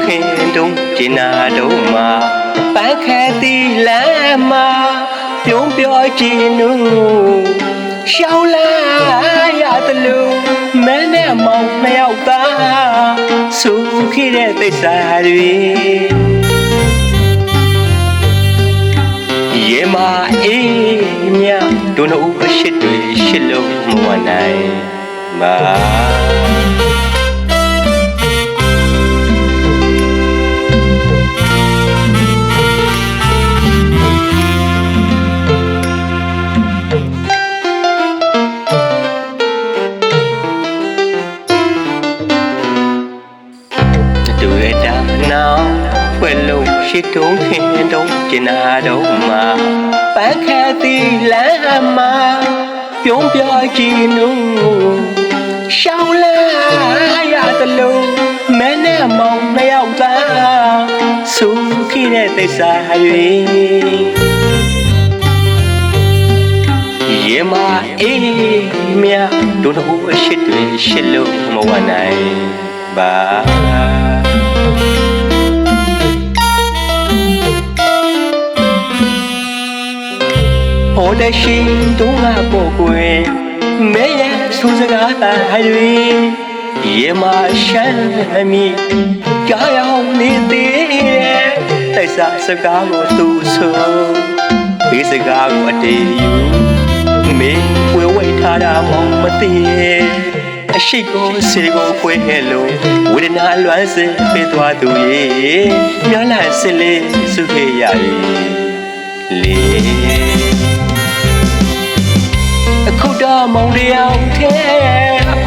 ခင်တုံးကျင်နာတော့မှာပန်းခဲတီလမ်းမှာပြုံးပြောကြည့်နုရှောင်းလာရတယ်လို့မဲနဲ့မောင်နှစ်ယောက်သားစူခိတဲ့သစ္စာတွေရေမအေးမြတို့နှုတ်အရှိတွေရှစ်လုံးမဝနိုင်ပါဖွယ်လုံးရှိတုံးခင်တုံးကျင်နာတော့မှာပန်းခဲတီလမ်းမှာပြုံးပြောကြည့်နုရှောင်းလာရတယ်လို့မဲနဲ့မောင်နှစ်ယောက်သားစူခိတဲ့သစ္စာတွေရေမအေးမြတို့တို့အရှိတွေရှစ်လို့မဝနိုင်ပါဟိုတရှိတုံးကပို့ကွယ်မဲရဲ့စူးစကားသားတွေရေမရှမ်းမီကြားရောက်နေသေးတယ်တိုက်စားစကားကိုသူဆိုဒီစကားကိုအတေးယူမေဝဲဝဲထားတာမှမသိအရှိကိုစေကိုခွေးဟဲလို့ဝေဒနာလွမ်းစေပေးသွားသူရေမျောလန့်စလေးစုခေရလေအခုတော့မောင်တယောက်ထဲ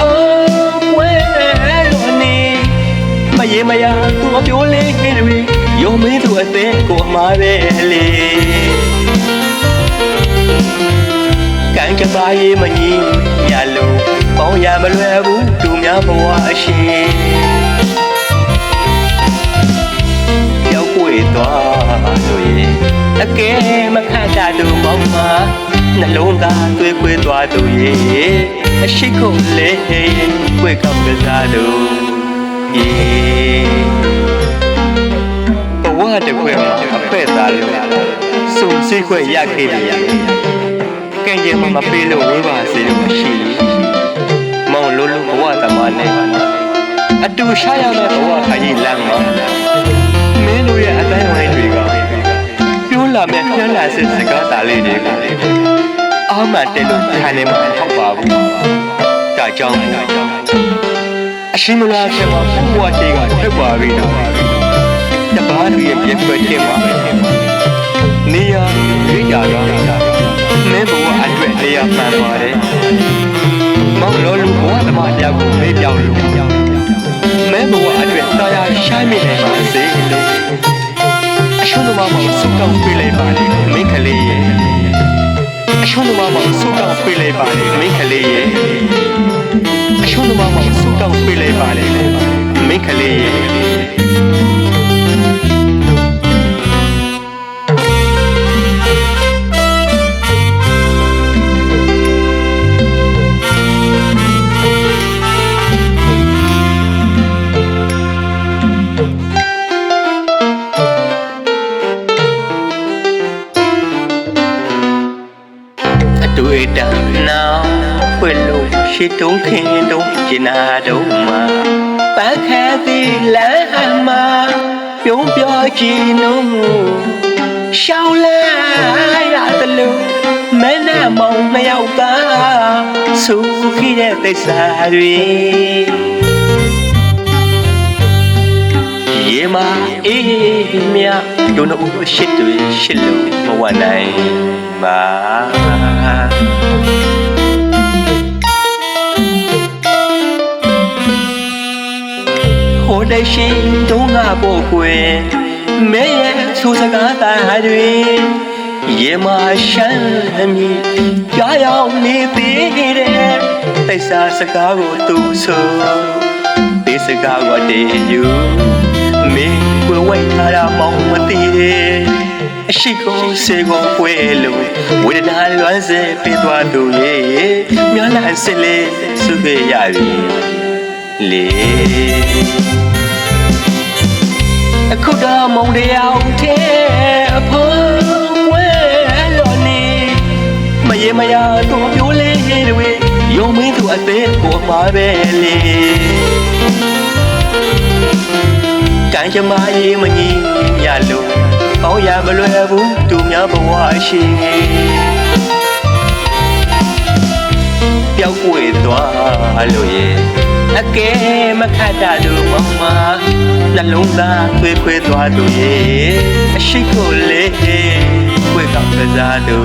အိုးဝဲလို့နေမရေမရသူအပြိုးလေးတွေရုံမင်းသူအသေးကိုအမားပဲလေကံကြပါရေးမကြီးရလို့ပေါင်းရမလွယ်ဘူးသူများဘဝအရှိရောက်ွေသွားလို့ရေအကဲမခန့်တာသူမောင်မှာနှလုံးသားသွေးခွေးသွားသူရေအရှိကိုလေးခွေးကောက်ကစားသူရေဘဝတစ်ခွေမှာအဖက်သားလို့စုံစည်းခွေရခဲ့ပြီကံကြမ္မာမပေးလို့ဝေးပါစေလို့မရှိမောင်လုံးလုံးဘဝတမနဲ့အတူရှာရမယ့်ဘဝခရီးလမ်းမှာမင်းတို့ရဲ့အတိုင်းဝိုင်းတွေကပြောလာမဲ့ညှမ်းလာစစ်စကားသားလေးတွေကအာမတဲလို့ခံနေမှာထောက်ပါဘူးဒါကြောင့်အရှိမလားဖြစ်မှာဘဝတေကထွက်ပါပြီတော့တပားသူရဲ့ပြည့်ွက်တင်မှာနေရရွေးကြတော့မင်းဘဝအတွက်နေရာမှန်ပါတယ်မောင်လိုလူဘဝသမားတယောက်ကိုမေးပြောင်းလို့မင်းဘဝအတွက်တရားရှိုင်းမိနေပါစေလို့အရှုံးသမားမဆုတောင်းပေးလိုက်ပါလေမိခလေးရဲ့အရှုံးသမားမဆုတောင်းပေးလိုက်ပါလေမိခလေးရဲ့အရှုံးသမားမဆုတောင်းပေးလိုက်ပါလေမိခလေးရဲ့တွေ့တာနောင်ဖွယ်လို့ရှိတုံးခင်တုံးကျင်နာတော့မှာပန်းခဲသည်လမ်းမှာပြုံးပြောကြည့်နုရှောင်းလာရတယ်လို့မဲနဲ့မောင်နှစ်ယောက်သားစူခိတဲ့သစ္စာတွေရေမအေးမြတို့နှုတ်ရှိတွေရှစ်လို့မဝနိုင်ပါဟိုတရှိတုံးကပို့ကွယ်မဲရဲ့စူစကားသားတွေရေမရှမ်းမီကြားရောက်နေသေးတယ်တိတ်စာစကားကိုသူဆိုဒီစကားကိုတည်ယူမင်းကိုဝိုက်ထားတာမောင်မသိတယ်အရှိကိုစေကိုခွေလို့ဝေဒနာလွမ်းစေပေးသွားသူရေမျောလန့်စလေးစုခဲ့ရပြီလေ အခုတော့မုံတရားထဲအဖို့ဝဲလော်နေမရေမရတော့ပြိုးလေးတွေရုံမင်းသူအသေးပေါ်ပါပဲလေကံကြမ္မာရေးမကြီးရလို့ကောင်းရမလွယ်ဘူးသူများဘဝရှိပျောက်ွယ်သွားလို့ရဲ့အကဲမခတ်တာတို့မမနှလုံးသားခွေခွေသွားသူရဲ့အရှိကိုလေးခွေကောက်ကစားသူ